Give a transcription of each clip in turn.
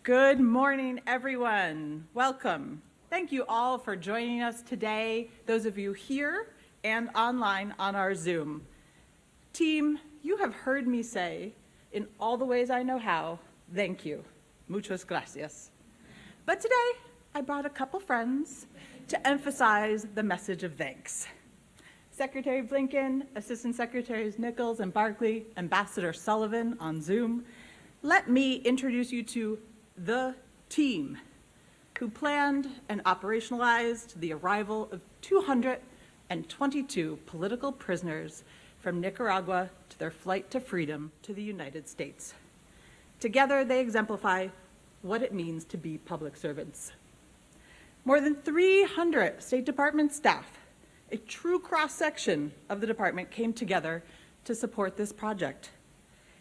Good morning, everyone. Welcome. Thank you all for joining us today, those of you here and online on our Zoom. Team, you have heard me say, in all the ways I know how, thank you. Muchas gracias. But today, I brought a couple friends to emphasize the message of thanks. Secretary Blinken, Assistant Secretaries Nichols and Barkley, Ambassador Sullivan on Zoom, let me introduce you to the team who planned and operationalized the arrival of 222 political prisoners from Nicaragua to their flight to freedom to the United States. Together, they exemplify what it means to be public servants. More than 300 State Department staff, a true cross-section of the department, came together to support this project.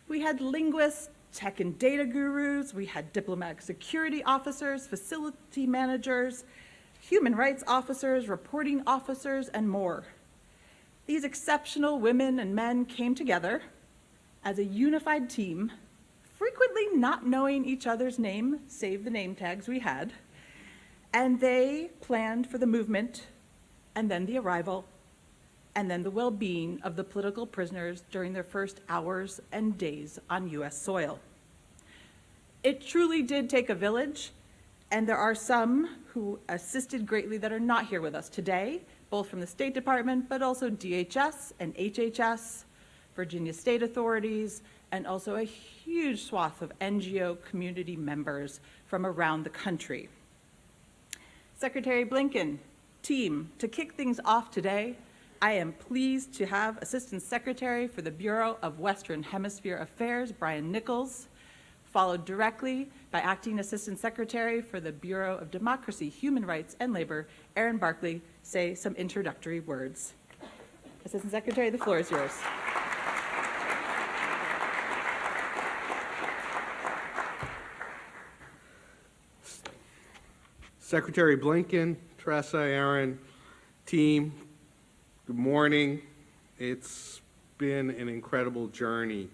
We had linguists, tech and data gurus, we had diplomatic security officers, facility managers, human rights officers, reporting officers, and more. These exceptional women and men came together as a unified team, frequently not knowing each other's name, save the name tags we had, and they planned for the movement, and then the arrival, and then the well-being of the political prisoners during their first hours and days on U.S. soil. It truly did take a village, and there are some who assisted greatly that are not here with us today, both from the State Department, but also DHS and HHS, Virginia state authorities, and also a huge swath of NGO community members from around the country. Secretary Blinken, team, to kick things off today, I am pleased to have Assistant Secretary for the Bureau of Western Hemisphere Affairs, Brian Nichols, followed directly by Acting Assistant Secretary for the Bureau of Democracy, Human Rights, and Labor, Erin Barkley, say some introductory words. Assistant Secretary, the floor is yours. Secretary Blinken, Tressa, Erin, team, good morning. It's been an incredible journey.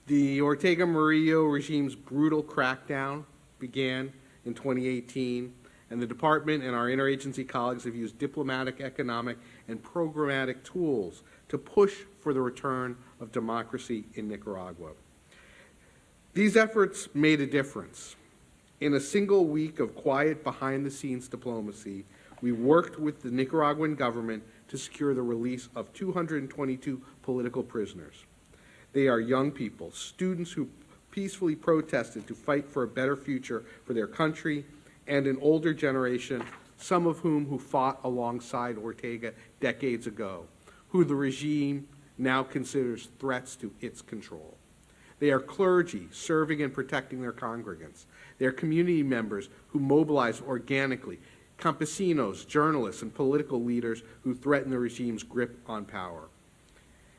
The Ortega Murillo regime's brutal crackdown began in 2018, and the department and our interagency colleagues have used diplomatic, economic, and programmatic tools to push for the return of democracy in Nicaragua. These efforts made a difference. In a single week of quiet behind-the-scenes diplomacy, we worked with the Nicaraguan government to secure the release of 222 political prisoners. They are young people, students who peacefully protested to fight for a better future for their country, and an older generation, some of whom who fought alongside Ortega decades ago, who the regime now considers threats to its control. They are clergy serving and protecting their congregants. They are community members who mobilize organically, campesinos, journalists, and political leaders who threaten the regime's grip on power.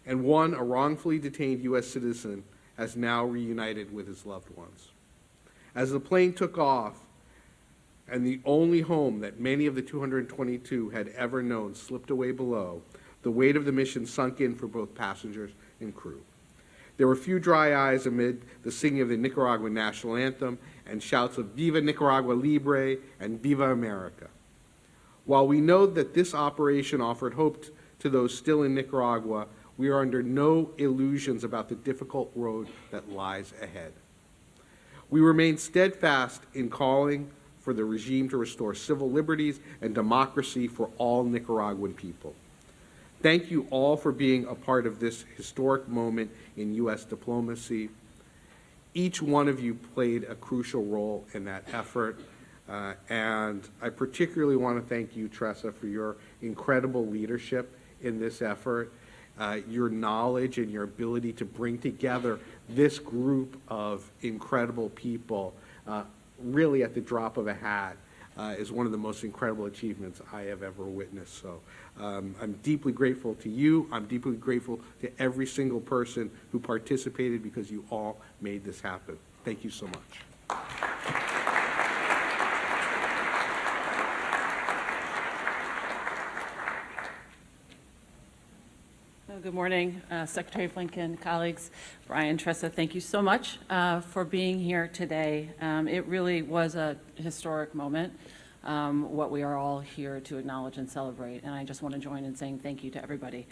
And one, a wrongfully detained U.S. citizen, has now reunited with his loved ones. As the plane took off, and the only home that many of the 222 had ever known slipped away below, the weight of the mission sunk in for both passengers and crew. There were few dry eyes amid the singing of the Nicaraguan national anthem and shouts of Viva Nicaragua Libre and Viva America. While we know that this operation offered hope to those still in Nicaragua, we are under no illusions about the difficult road that lies ahead. We remain steadfast in calling for the regime to restore civil liberties and democracy for all Nicaraguan people. Thank you all for being a part of this historic moment in U.S. diplomacy. Each one of you played a crucial role in that effort, and I particularly want to thank you, Tressa, for your incredible leadership in this effort. Your knowledge and your ability to bring together this group of incredible people really at the drop of a hat is one of the most incredible achievements I have ever witnessed. So I'm deeply grateful to you. I'm deeply grateful to every single person who participated because you all made this happen. Thank you so much. Good morning, Secretary Blinken, colleagues. Brian, Tressa, thank you so much for being here today. It really was a historic moment, what we are all here to acknowledge and celebrate. And I just want to join in saying thank you to everybody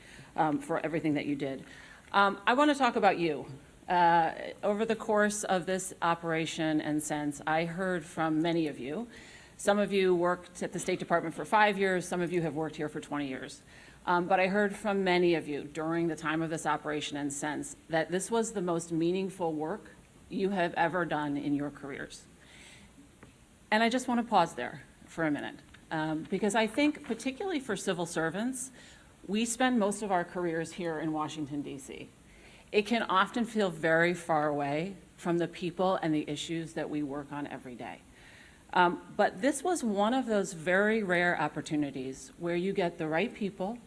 for everything that you did. I want to talk about you. Over the course of this operation and since, I heard from many of you. Some of you worked at the State Department for 5 years. Some of you have worked here for 20 years. But I heard from many of you during the time of this operation and since that this was the most meaningful work you have ever done in your careers. And I just want to pause there for a minute, because I think particularly for civil servants, we spend most of our careers here in Washington, D.C. It can often feel very far away from the people and the issues that we work on every day. But this was one of those very rare opportunities where you get the right people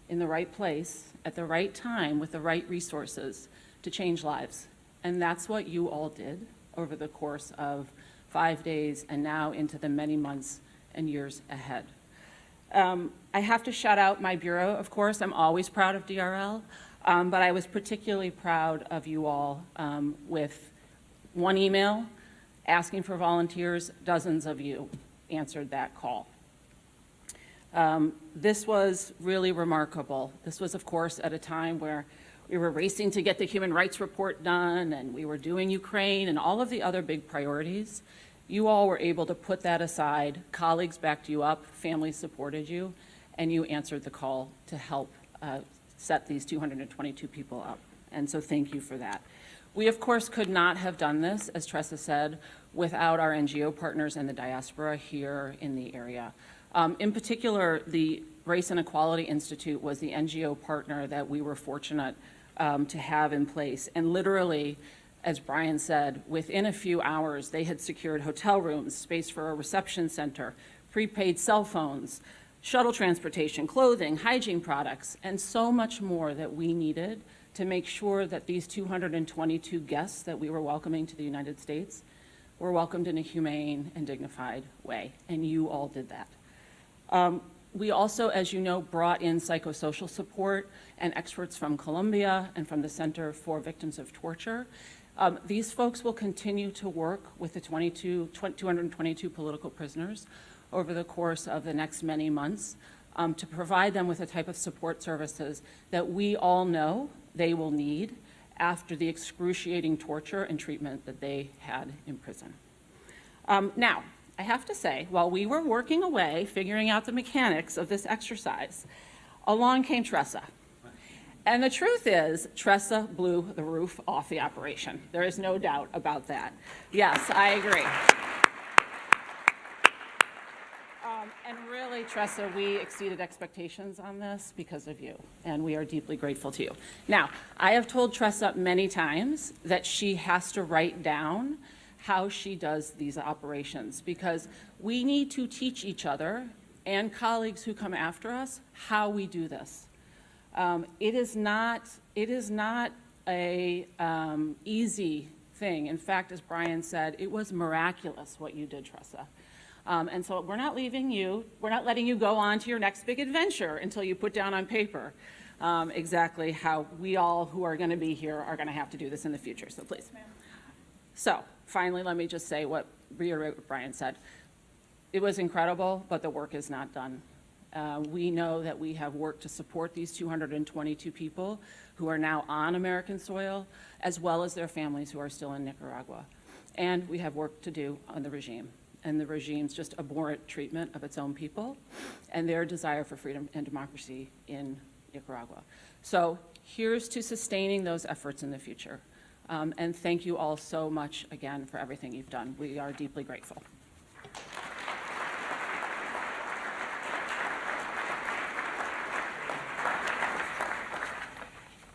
in the right place at the right time with the right resources to change lives. And that's what you all did over the course of 5 days and now into the many months and years ahead. I have to shout out my bureau, of course. I'm always proud of DRL, but I was particularly proud of you all with one email asking for volunteers. Dozens of you answered that call. This was really remarkable. This was, of course, at a time where we were racing to get the human rights report done, and we were doing Ukraine and all of the other big priorities. You all were able to put that aside. Colleagues backed you up, families supported you, and you answered the call to help set these 222 people up. And so thank you for that. We, of course, could not have done this, as Tressa said, without our NGO partners and the diaspora here in the area. In particular, the Race and Equality Institute was the NGO partner that we were fortunate to have in place. And literally, as Brian said, within a few hours, they had secured hotel rooms, space for a reception center, prepaid cell phones, shuttle transportation, clothing, hygiene products, and so much more that we needed to make sure that these 222 guests that we were welcoming to the United States were welcomed in a humane and dignified way, and you all did that. We also, as you know, brought in psychosocial support and experts from Colombia and from the Center for Victims of Torture. These folks will continue to work with the 222 political prisoners over the course of the next many months to provide them with the type of support services that we all know they will need after the excruciating torture and treatment that they had in prison. Now, I have to say, while we were working away, figuring out the mechanics of this exercise, along came Tressa. And the truth is, Tressa blew the roof off the operation. There is no doubt about that. Yes, I agree. And really, Tressa, we exceeded expectations on this because of you, and we are deeply grateful to you. Now, I have told Tressa many times that she has to write down how she does these operations, because we need to teach each other and colleagues who come after us how we do this. It is not a easy thing. In fact, as Brian said, it was miraculous what you did, Tressa. And so we're not letting you go on to your next big adventure until you put down on paper exactly how we all who are going to be here are going to have to do this in the future. So please. Ma'am. So finally, let me just reiterate what Brian said. It was incredible, but the work is not done. We know that we have worked to support these 222 people who are now on American soil, as well as their families who are still in Nicaragua. And we have work to do on the regime, and the regime's just abhorrent treatment of its own people and their desire for freedom and democracy in Nicaragua. So here's to sustaining those efforts in the future. And thank you all so much again for everything you've done. We are deeply grateful.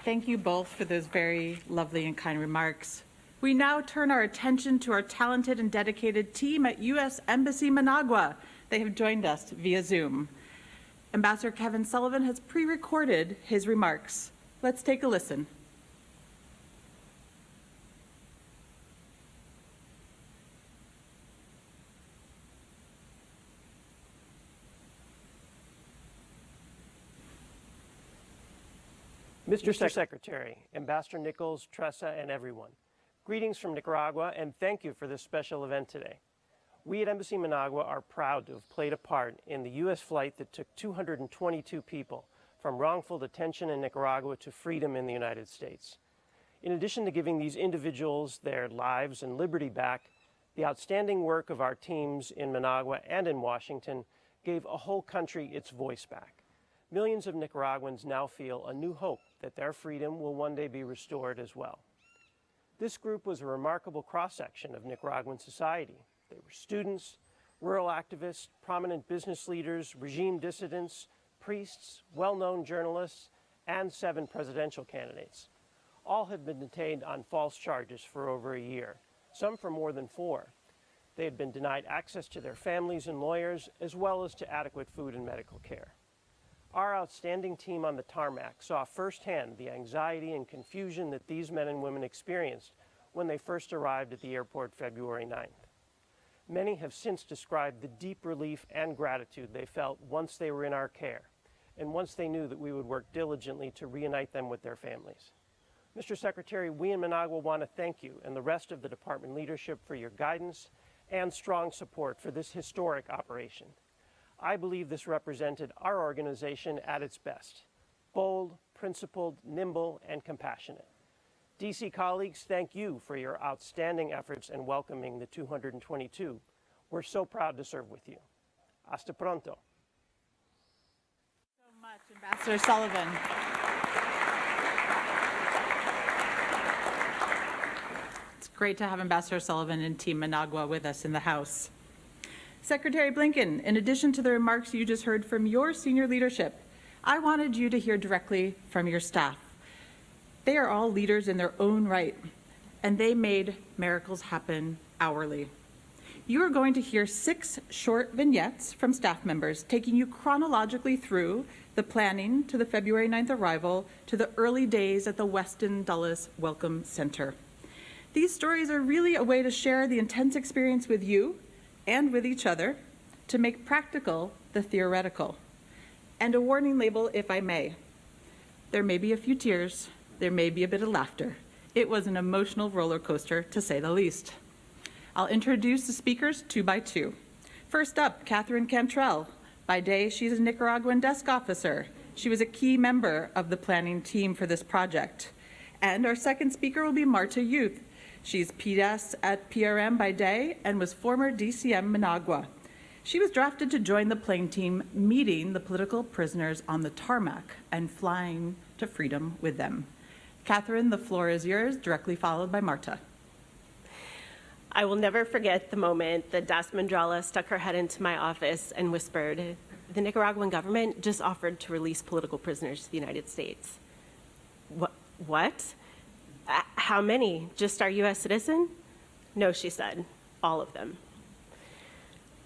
Thank you both for those very lovely and kind remarks. We now turn our attention to our talented and dedicated team at U.S. Embassy Managua. They have joined us via Zoom. Ambassador Kevin Sullivan has pre-recorded his remarks. Let's take a listen. Mr. Secretary, Ambassador Nichols, Tressa, and everyone, greetings from Nicaragua, and thank you for this special event today. We at Embassy Managua are proud to have played a part in the U.S. flight that took 222 people from wrongful detention in Nicaragua to freedom in the United States. In addition to giving these individuals their lives and liberty back, the outstanding work of our teams in Managua and in Washington gave a whole country its voice back. Millions of Nicaraguans now feel a new hope that their freedom will one day be restored as well. This group was a remarkable cross-section of Nicaraguan society. They were students, rural activists, prominent business leaders, regime dissidents, priests, well-known journalists, and 7 presidential candidates. All had been detained on false charges for over a year, some for more than 4. They had been denied access to their families and lawyers, as well as to adequate food and medical care. Our outstanding team on the tarmac saw firsthand the anxiety and confusion that these men and women experienced when they first arrived at the airport February 9th. Many have since described the deep relief and gratitude they felt once they were in our care, and once they knew that we would work diligently to reunite them with their families. Mr. Secretary, we in Managua want to thank you and the rest of the department leadership for your guidance and strong support for this historic operation. I believe this represented our organization at its best: bold, principled, nimble, and compassionate. DC colleagues, thank you for your outstanding efforts in welcoming the 222. We're so proud to serve with you. Hasta pronto. So much, Ambassador Sullivan. It's great to have Ambassador Sullivan and Team Managua with us in the House. Secretary Blinken, in addition to the remarks you just heard from your senior leadership, I wanted you to hear directly from your staff. They are all leaders in their own right, and they made miracles happen hourly. You are going to hear 6 short vignettes from staff members taking you chronologically through the planning to the February 9th arrival to the early days at the Westin Dulles Welcome Center. These stories are really a way to share the intense experience with you and with each other to make practical the theoretical. And a warning label, if I may. There may be a few tears, there may be a bit of laughter. It was an emotional roller coaster, to say the least. I'll introduce the speakers 2 by 2. First up, Catherine Cantrell. By day, she's a Nicaraguan desk officer. She was a key member of the planning team for this project. And our second speaker will be Marta Youth. She's PDS at PRM by day and was former DCM Managua. She was drafted to join the plane team, meeting the political prisoners on the tarmac and flying to freedom with them. Catherine, the floor is yours, directly followed by Marta. I will never forget the moment that Das Mandrala stuck her head into my office and whispered, "The Nicaraguan government just offered to release political prisoners to the United States." What? How many? Just our U.S. citizen? No, she said, all of them.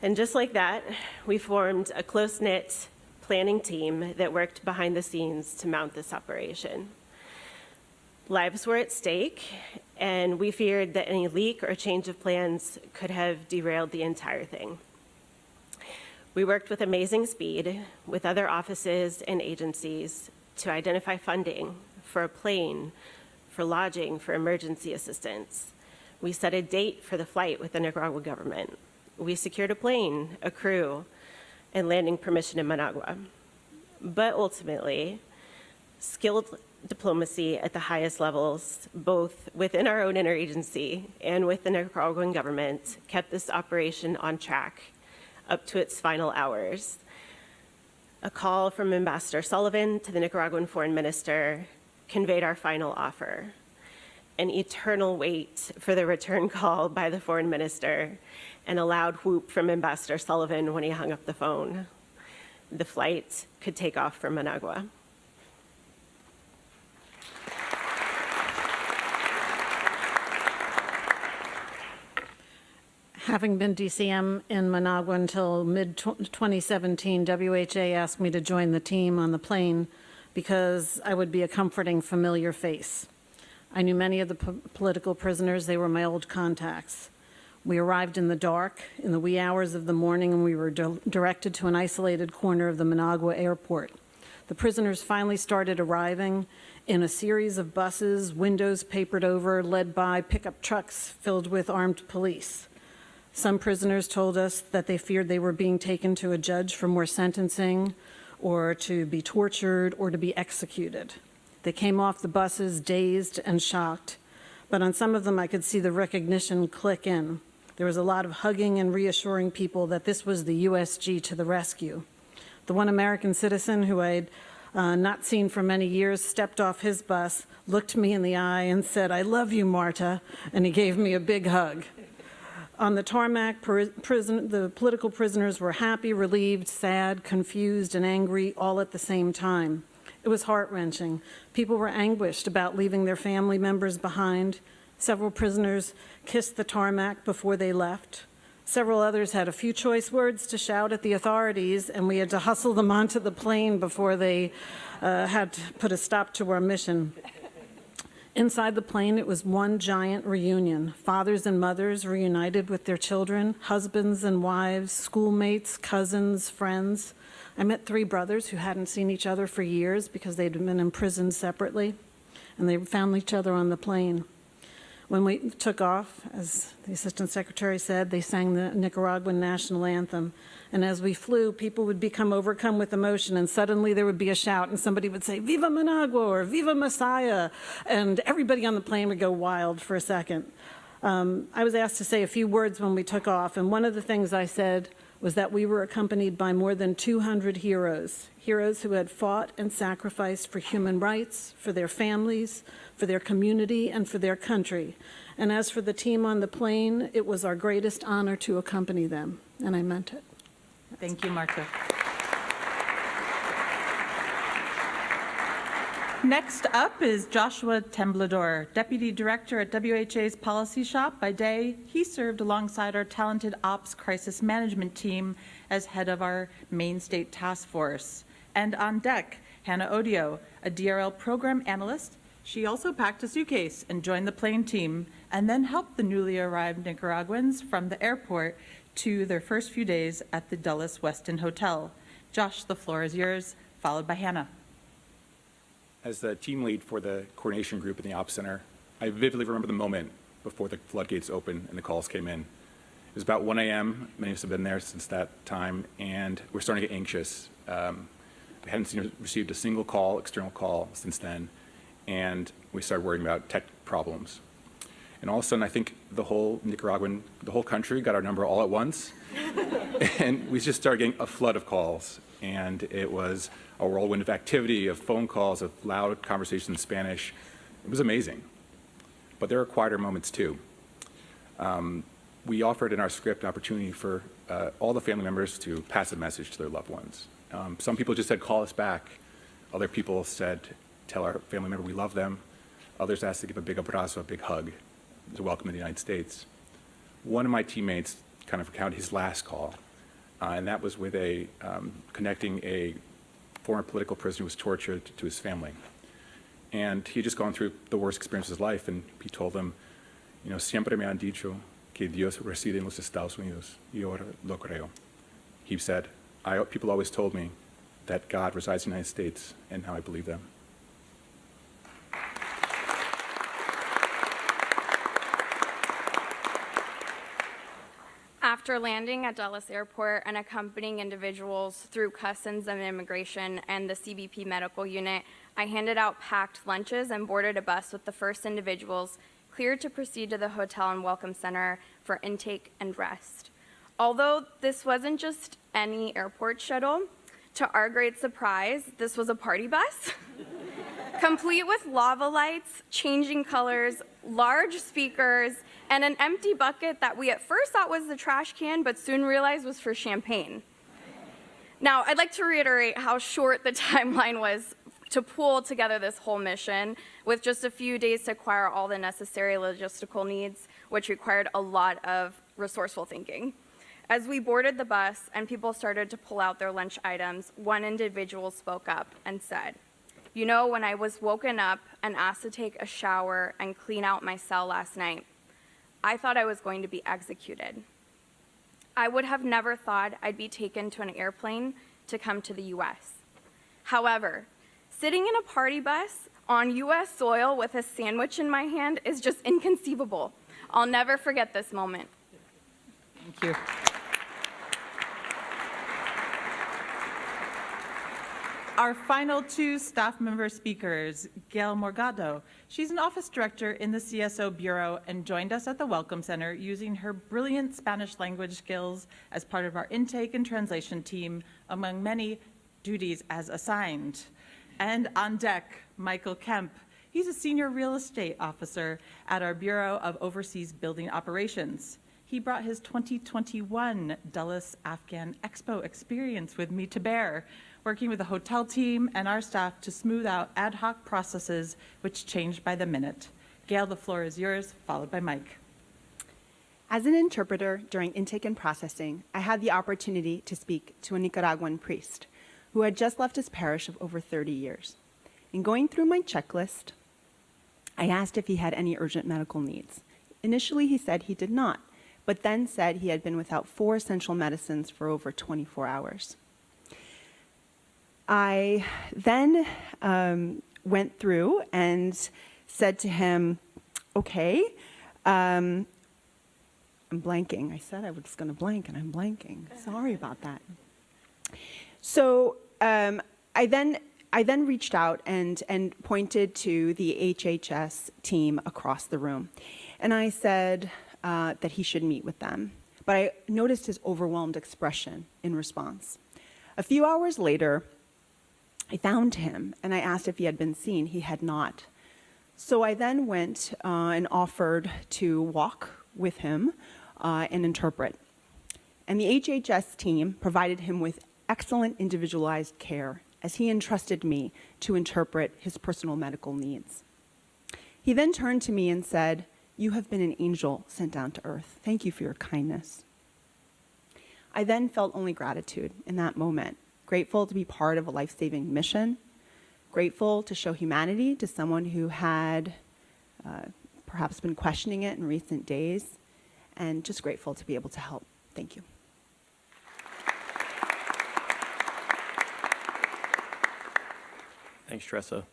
And just like that, we formed a close-knit planning team that worked behind the scenes to mount this operation. Lives were at stake, and we feared that any leak or change of plans could have derailed the entire thing. We worked with amazing speed with other offices and agencies to identify funding for a plane, for lodging, for emergency assistance. We set a date for the flight with the Nicaraguan government. We secured a plane, a crew, and landing permission in Managua. But ultimately, skilled diplomacy at the highest levels, both within our own interagency and with the Nicaraguan government, kept this operation on track up to its final hours. A call from Ambassador Sullivan to the Nicaraguan foreign minister conveyed our final offer. An eternal wait for the return call by the foreign minister, and a loud whoop from Ambassador Sullivan when he hung up the phone. The flight could take off from Managua. Having been DCM in Managua until mid-2017, WHA asked me to join the team on the plane because I would be a comforting, familiar face. I knew many of the political prisoners. They were my old contacts. We arrived in the dark, in the wee hours of the morning, and we were directed to an isolated corner of the Managua airport. The prisoners finally started arriving, in a series of buses, windows papered over, led by pickup trucks filled with armed police. Some prisoners told us that they feared they were being taken to a judge for more sentencing, or to be tortured, or to be executed. They came off the buses dazed and shocked, but on some of them I could see the recognition click in. There was a lot of hugging and reassuring people that this was the USG to the rescue. The one American citizen who I'd not seen for many years stepped off his bus, looked me in the eye and said, "I love you, Marta," and he gave me a big hug. On the tarmac, the political prisoners were happy, relieved, sad, confused, and angry all at the same time. It was heart-wrenching. People were anguished about leaving their family members behind. Several prisoners kissed the tarmac before they left. Several others had a few choice words to shout at the authorities, and we had to hustle them onto the plane before they had to put a stop to our mission. Inside the plane, it was one giant reunion. Fathers and mothers reunited with their children, husbands and wives, schoolmates, cousins, friends. I met 3 brothers who hadn't seen each other for years because they'd been imprisoned separately, and they found each other on the plane. When we took off, as the Assistant Secretary said, they sang the Nicaraguan national anthem. And as we flew, people would become overcome with emotion, and suddenly there would be a shout, and somebody would say, "Viva Managua," or "Viva Messiah," and everybody on the plane would go wild for a second. I was asked to say a few words when we took off, and one of the things I said was that we were accompanied by more than 200 heroes who had fought and sacrificed for human rights, for their families, for their community, and for their country. And as for the team on the plane, it was our greatest honor to accompany them, and I meant it. Thank you, Marta. Next up is Joshua Temblador, Deputy Director at WHA's Policy Shop. By day, he served alongside our talented Ops Crisis Management team as head of our Maine State Task Force. And on deck, Hannah Odio, a DRL program analyst. She also packed a suitcase and joined the plane team, and then helped the newly arrived Nicaraguans from the airport to their first few days at the Dulles Westin Hotel. Josh, the floor is yours, followed by Hannah. As the team lead for the coordination group in the Ops Center, I vividly remember the moment before the floodgates opened and the calls came in. It was about 1 a.m. Many of us have been there since that time, and we're starting to get anxious. We hadn't received a single call, external call, since then, and we started worrying about tech problems. And all of a sudden, I think the whole country got our number all at once, and we just started getting a flood of calls. And it was a whirlwind of activity, of phone calls, of loud conversations in Spanish. It was amazing. But there are quieter moments too. We offered in our script an opportunity for all the family members to pass a message to their loved ones. Some people just said, "Call us back." Other people said, "Tell our family member we love them." Others asked to give a big abrazo, a big hug, to welcome to the United States. One of my teammates kind of recounted his last call. And that was with connecting a former political prisoner who was tortured to his family. And he had just gone through the worst experience of his life, and he told them, "Siempre me han dicho que Dios reside en los Estados Unidos, y ahora lo creo." He said, people always told me that God resides in the United States, and now I believe them. After landing at Dulles Airport and accompanying individuals through Customs and Immigration and the CBP Medical Unit, I handed out packed lunches and boarded a bus with the first individuals cleared to proceed to the hotel and welcome center for intake and rest. Although this wasn't just any airport shuttle, to our great surprise, this was a party bus, complete with lava lights, changing colors, large speakers, and an empty bucket that we at first thought was the trash can, but soon realized was for champagne. Now, I'd like to reiterate how short the timeline was to pull together this whole mission, with just a few days to acquire all the necessary logistical needs, which required a lot of resourceful thinking. As we boarded the bus and people started to pull out their lunch items, one individual spoke up and said, "When I was woken up and asked to take a shower and clean out my cell last night, I thought I was going to be executed. I would have never thought I'd be taken to an airplane to come to the US. However, sitting in a party bus on U.S. soil with a sandwich in my hand is just inconceivable. I'll never forget this moment. Thank you. Our final two staff member speakers, Gail Morgado. She's an office director in the CSO Bureau and joined us at the Welcome Center using her brilliant Spanish language skills as part of our intake and translation team, among many duties as assigned. And on deck, Michael Kemp. He's a senior real estate officer at our Bureau of Overseas Building Operations. He brought his 2021 Dulles Afghan Expo experience with me to bear, working with the hotel team and our staff to smooth out ad hoc processes which changed by the minute. Gail, the floor is yours, followed by Mike. As an interpreter during intake and processing, I had the opportunity to speak to a Nicaraguan priest who had just left his parish of over 30 years. In going through my checklist, I asked if he had any urgent medical needs. Initially, he said he did not, but then said he had been without 4 essential medicines for over 24 hours. I then went through and said to him, okay, I'm blanking. I said I was going to blank, and I'm blanking. Sorry about that. So I then reached out and pointed to the HHS team across the room. And I said that he should meet with them. But I noticed his overwhelmed expression in response. A few hours later, I found him, and I asked if he had been seen. He had not. So I then went and offered to walk with him and interpret. And the HHS team provided him with excellent individualized care as he entrusted me to interpret his personal medical needs. He then turned to me and said, "You have been an angel sent down to earth. Thank you for your kindness." I then felt only gratitude in that moment, grateful to be part of a life-saving mission, grateful to show humanity to someone who had perhaps been questioning it in recent days, and just grateful to be able to help. Thank you. Thanks, Tressa.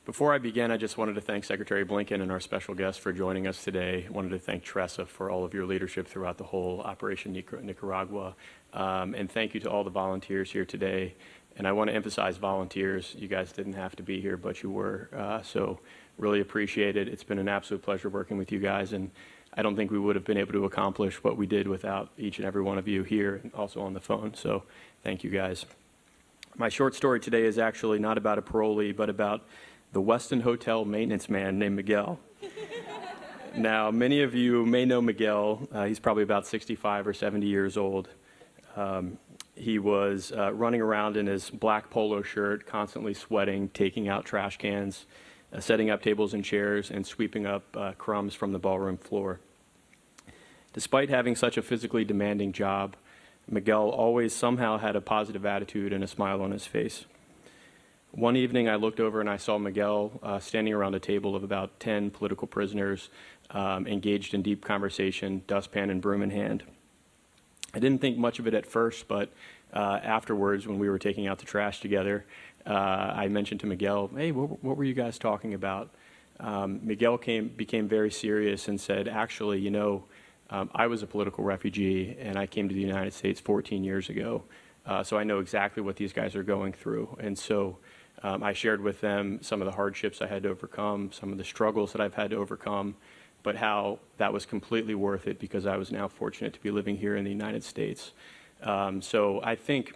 Before I begin, I just wanted to thank Secretary Blinken and our special guest for joining us today. I wanted to thank Tressa for all of your leadership throughout the whole Operation Nicaragua. And thank you to all the volunteers here today. And I want to emphasize volunteers. You guys didn't have to be here, but you were. So really appreciate it. It's been an absolute pleasure working with you guys. And I don't think we would have been able to accomplish what we did without each and every one of you here and also on the phone. So thank you guys. My short story today is actually not about a parolee, but about the Westin Hotel maintenance man named Miguel. Now, many of you may know Miguel. He's probably about 65 or 70 years old. He was running around in his black polo shirt, constantly sweating, taking out trash cans, setting up tables and chairs, and sweeping up crumbs from the ballroom floor. Despite having such a physically demanding job, Miguel always somehow had a positive attitude and a smile on his face. One evening, I looked over and I saw Miguel standing around a table of about 10 political prisoners engaged in deep conversation, dustpan and broom in hand. I didn't think much of it at first, but afterwards, when we were taking out the trash together, I mentioned to Miguel, "Hey, what were you guys talking about?" Miguel became very serious and said, "Actually, you know, I was a political refugee, and I came to the United States 14 years ago, so I know exactly what these guys are going through." And so I shared with them some of the hardships I had to overcome, some of the struggles that I've had to overcome, but how that was completely worth it because I was now fortunate to be living here in the United States. So I think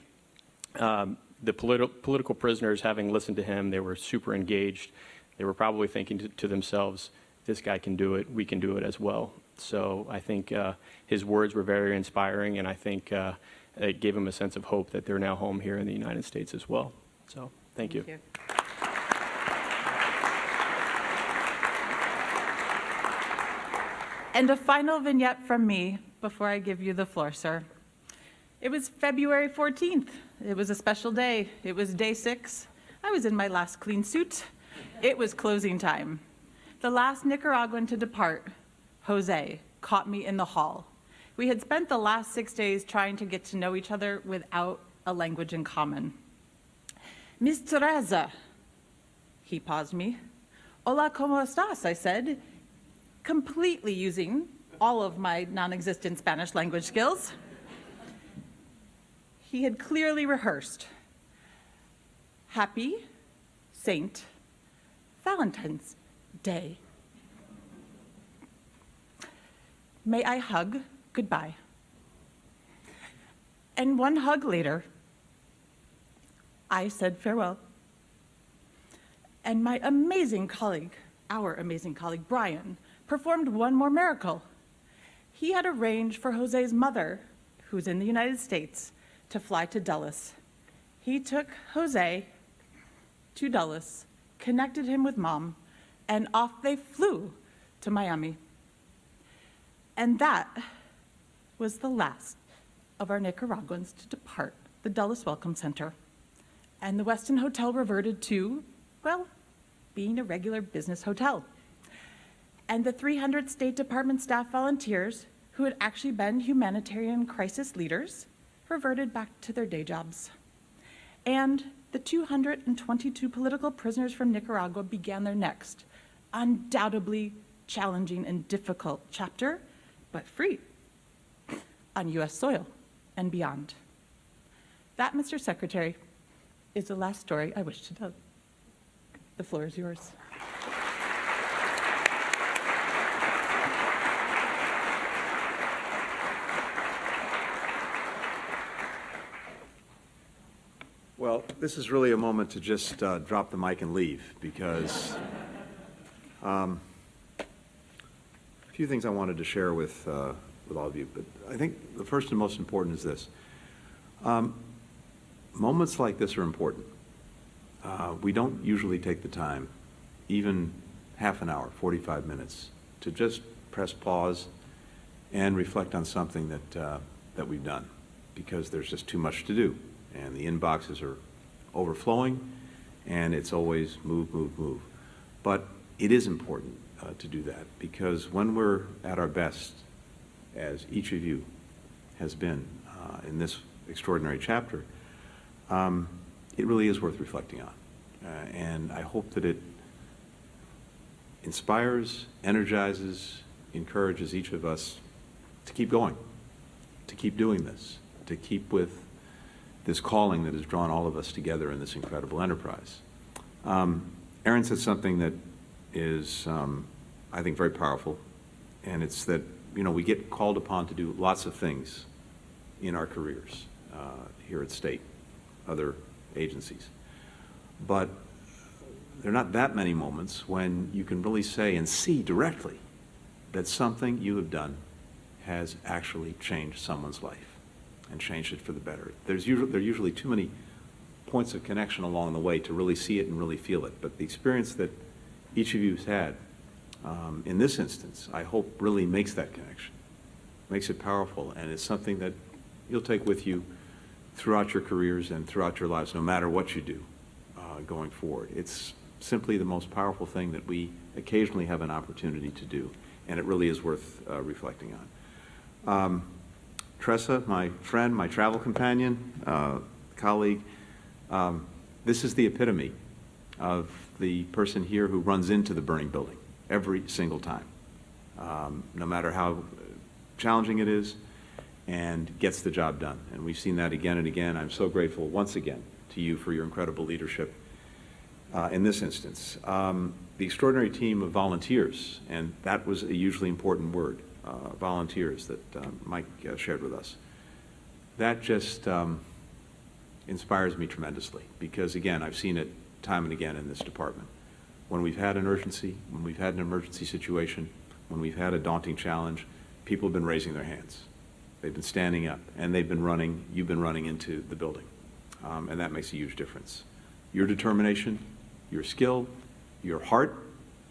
the political prisoners, having listened to him, they were super engaged. They were probably thinking to themselves, "This guy can do it, we can do it as well." So I think his words were very inspiring, and I think it gave them a sense of hope that they're now home here in the United States as well. So thank you. And a final vignette from me before I give you the floor, sir. It was February 14th. It was a special day. It was day 6. I was in my last clean suit. It was closing time. The last Nicaraguan to depart, Jose, caught me in the hall. We had spent the last 6 days trying to get to know each other without a language in common. "Miss Teresa," he paused me. Hola, ¿cómo estás? I said, completely using all of my non-existent Spanish language skills. He had clearly rehearsed. Happy Saint Valentine's Day. May I hug goodbye? And one hug later, I said farewell. And my amazing colleague, our amazing colleague, Brian, performed one more miracle. He had arranged for Jose's mother, who's in the United States, to fly to Dulles. He took Jose to Dulles, connected him with Mom, and off they flew to Miami. And that was the last of our Nicaraguans to depart the Dulles Welcome Center. And the Westin Hotel reverted to, well, being a regular business hotel. And the 300 State Department staff volunteers, who had actually been humanitarian crisis leaders, reverted back to their day jobs. And the 222 political prisoners from Nicaragua began their next, undoubtedly challenging and difficult chapter, but free, on U.S. soil and beyond. That, Mr. Secretary, is the last story I wish to tell. The floor is yours. Well, this is really a moment to just drop the mic and leave, because a few things I wanted to share with all of you. But I think the first and most important is this. Moments like this are important. We don't usually take the time, even half an hour, 45 minutes, to just press pause and reflect on something that we've done, because there's just too much to do. And the inboxes are overflowing, and it's always move, move, move. But it is important to do that, because when we're at our best, as each of you has been in this extraordinary chapter, it really is worth reflecting on. And I hope that it inspires, energizes, encourages each of us to keep going, to keep doing this, to keep with this calling that has drawn all of us together in this incredible enterprise. Erin said something that is, I think, very powerful, and it's that, we get called upon to do lots of things in our careers here at State, other agencies. But there are not that many moments when you can really say and see directly that something you have done has actually changed someone's life and changed it for the better. There are usually too many points of connection along the way to really see it and really feel it. But the experience that each of you has had in this instance, I hope really makes that connection, makes it powerful, and is something that you'll take with you throughout your careers and throughout your lives, no matter what you do going forward. It's simply the most powerful thing that we occasionally have an opportunity to do, and it really is worth reflecting on. Tressa, my friend, my travel companion, colleague, this is the epitome of the person here who runs into the burning building every single time, no matter how challenging it is, and gets the job done. And we've seen that again and again. I'm so grateful once again to you for your incredible leadership in this instance. The extraordinary team of volunteers, and that was a hugely important word, volunteers that Mike shared with us. That just inspires me tremendously, because again, I've seen it time and again in this department. When we've had an urgency, when we've had an emergency situation, when we've had a daunting challenge, people have been raising their hands. They've been standing up, and they've been running, you've been running into the building. And that makes a huge difference. Your determination, your skill, your heart,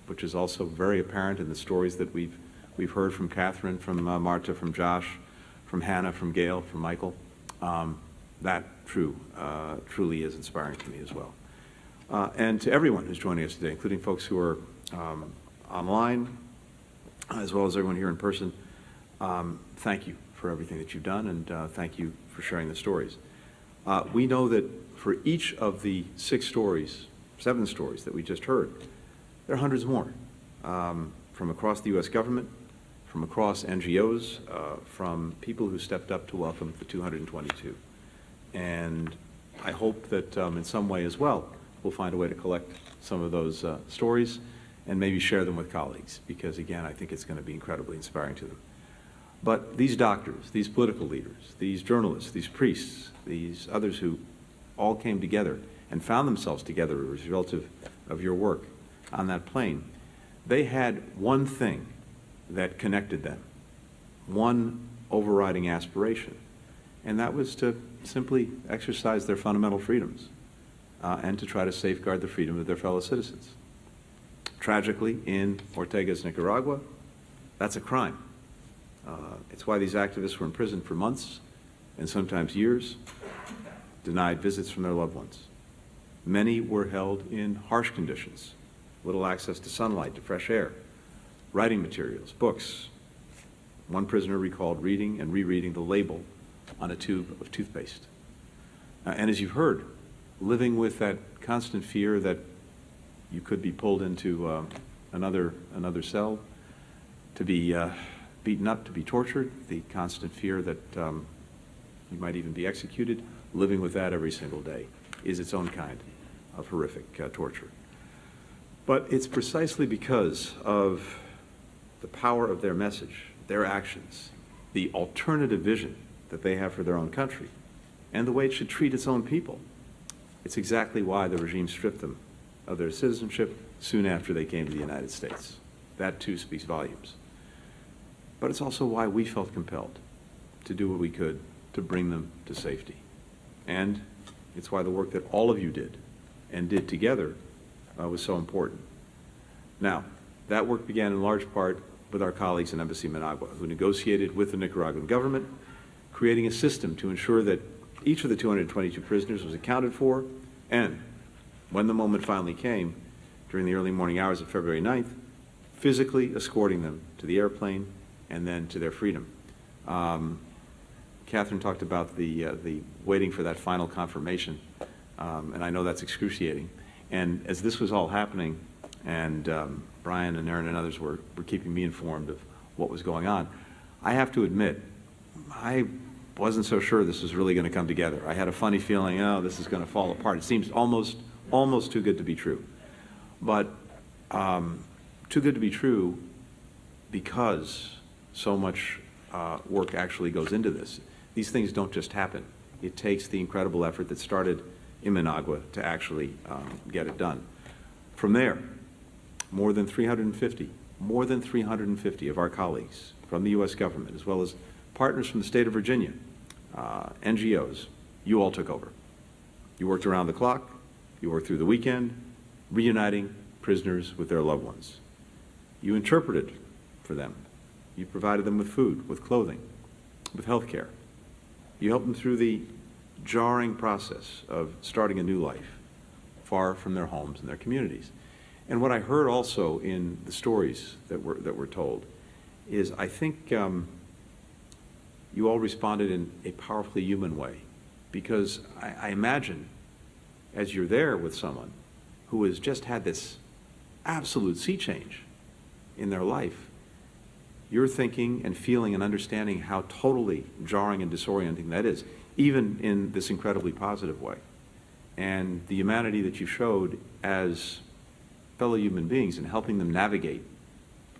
which is also very apparent in the stories that we've heard from Catherine, from Marta, from Josh, from Hannah, from Gail, from Michael, that truly is inspiring to me as well. And to everyone who's joining us today, including folks who are online, as well as everyone here in person, thank you for everything that you've done, and thank you for sharing the stories. We know that for each of the 7 stories that we just heard, There are hundreds more from across the U.S. government, from across NGOs, from people who stepped up to welcome the 222. And I hope that in some way as well, we'll find a way to collect some of those stories and maybe share them with colleagues, because again, I think it's going to be incredibly inspiring to them. But these doctors, these political leaders, these journalists, these priests, these others who all came together and found themselves together as a result of your work on that plane, they had one thing that connected them, one overriding aspiration, and that was to simply exercise their fundamental freedoms and to try to safeguard the freedom of their fellow citizens. Tragically, in Ortega's Nicaragua, that's a crime. It's why these activists were imprisoned for months and sometimes years, denied visits from their loved ones. Many were held in harsh conditions, little access to sunlight, to fresh air, writing materials, books. One prisoner recalled reading and rereading the label on a tube of toothpaste. And as you've heard, living with that constant fear that you could be pulled into another cell, to be beaten up, to be tortured, the constant fear that you might even be executed, living with that every single day is its own kind of horrific torture. But it's precisely because of the power of their message, their actions, the alternative vision that they have for their own country, and the way it should treat its own people. It's exactly why the regime stripped them of their citizenship soon after they came to the United States. That too speaks volumes. But it's also why we felt compelled to do what we could to bring them to safety. And it's why the work that all of you did and did together was so important. Now, that work began in large part with our colleagues in Embassy Managua, who negotiated with the Nicaraguan government, creating a system to ensure that each of the 222 prisoners was accounted for, and when the moment finally came, during the early morning hours of February 9th, physically escorting them to the airplane and then to their freedom. Catherine talked about the waiting for that final confirmation, and I know that's excruciating. And as this was all happening, and Brian and Erin and others were keeping me informed of what was going on, I have to admit, I wasn't so sure this was really going to come together. I had a funny feeling, oh, this is going to fall apart. It seems almost too good to be true. But too good to be true because so much work actually goes into this. These things don't just happen. It takes the incredible effort that started in Managua to actually get it done. From there, more than 350 of our colleagues from the U.S. government, as well as partners from the state of Virginia, NGOs, you all took over. You worked around the clock, you worked through the weekend, reuniting prisoners with their loved ones. You interpreted for them. You provided them with food, with clothing, with health care. You helped them through the jarring process of starting a new life, far from their homes and their communities. And what I heard also in the stories that were told is, I think you all responded in a powerfully human way, because I imagine as you're there with someone who has just had this absolute sea change in their life, you're thinking and feeling and understanding how totally jarring and disorienting that is, even in this incredibly positive way. And the humanity that you showed as fellow human beings in helping them navigate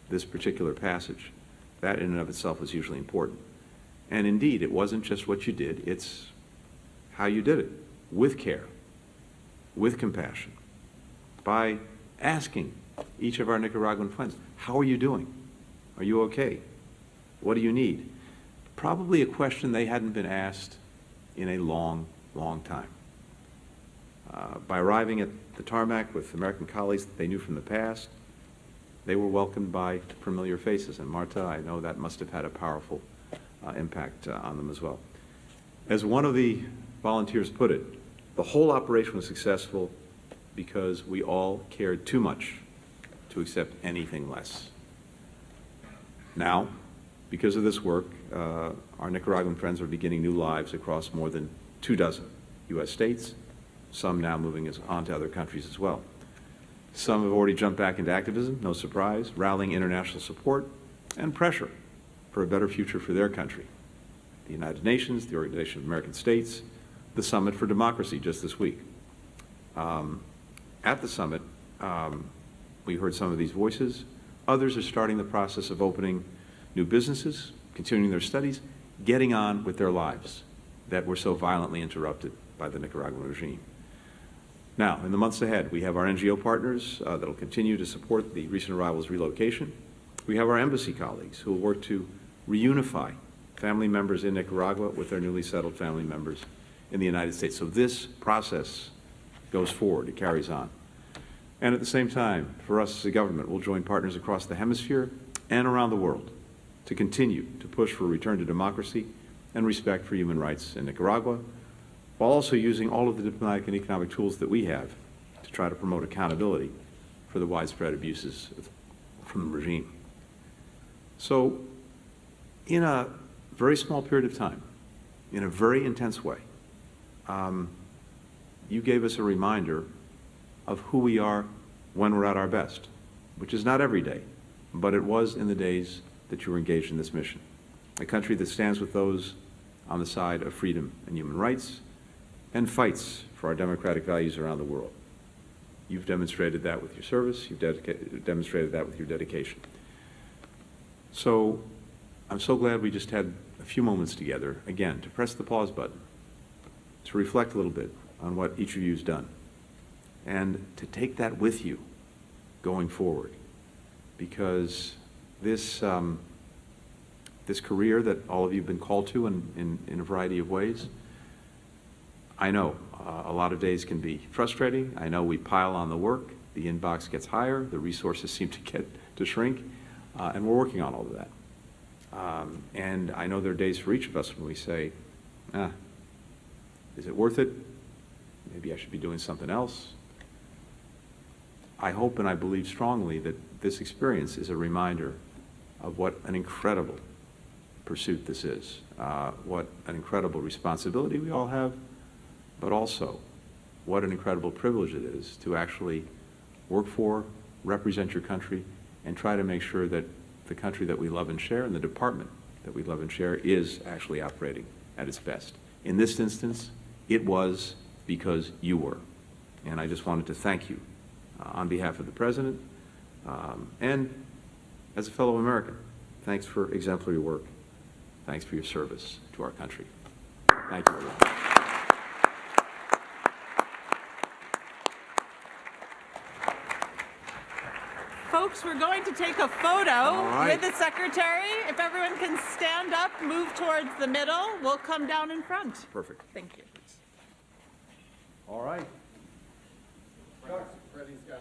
this particular passage, that in and of itself was hugely important. And indeed, it wasn't just what you did, it's how you did it, with care, with compassion, by asking each of our Nicaraguan friends, how are you doing? Are you okay? What do you need? Probably a question they hadn't been asked in a long, long time. By arriving at the tarmac with American colleagues that they knew from the past, they were welcomed by familiar faces. And Marta, I know that must have had a powerful impact on them as well. As one of the volunteers put it, the whole operation was successful because we all cared too much to accept anything less. Now, because of this work, our Nicaraguan friends are beginning new lives across more than 24 U.S. states, some now moving on to other countries as well. Some have already jumped back into activism, no surprise, rallying international support and pressure for a better future for their country. The United Nations, the Organization of American States, the Summit for Democracy just this week. At the summit, we heard some of these voices. Others are starting the process of opening new businesses, continuing their studies, getting on with their lives that were so violently interrupted by the Nicaraguan regime. Now, in the months ahead, we have our NGO partners that will continue to support the recent arrivals' relocation. We have our embassy colleagues who will work to reunify family members in Nicaragua with their newly settled family members in the United States. So this process goes forward, it carries on. And at the same time, for us as a government, we'll join partners across the hemisphere and around the world to continue to push for a return to democracy and respect for human rights in Nicaragua, while also using all of the diplomatic and economic tools that we have to try to promote accountability for the widespread abuses from the regime. So, in a very small period of time, in a very intense way, you gave us a reminder of who we are when we're at our best, which is not every day, but it was in the days that you were engaged in this mission. A country that stands with those on the side of freedom and human rights and fights for our democratic values around the world. You've demonstrated that with your service, you've demonstrated that with your dedication. So I'm so glad we just had a few moments together, again, to press the pause button, to reflect a little bit on what each of you has done, and to take that with you going forward, because this career that all of you have been called to in a variety of ways, I know a lot of days can be frustrating. I know we pile on the work, the inbox gets higher, the resources seem to shrink, and we're working on all of that. And I know there are days for each of us when we say, is it worth it? Maybe I should be doing something else. I hope and I believe strongly that this experience is a reminder of what an incredible pursuit this is, what an incredible responsibility we all have, but also what an incredible privilege it is to actually work for, represent your country, and try to make sure that the country that we love and share and the department that we love and share is actually operating at its best. In this instance, it was because you were. And I just wanted to thank you on behalf of the President and as a fellow American. Thanks for exemplary work. Thanks for your service to our country. Thank you, everyone. Folks, we're going to take a photo with the Secretary. If everyone can stand up, move towards the middle, we'll come down in front. Perfect. Thank you. All right. Freddie's got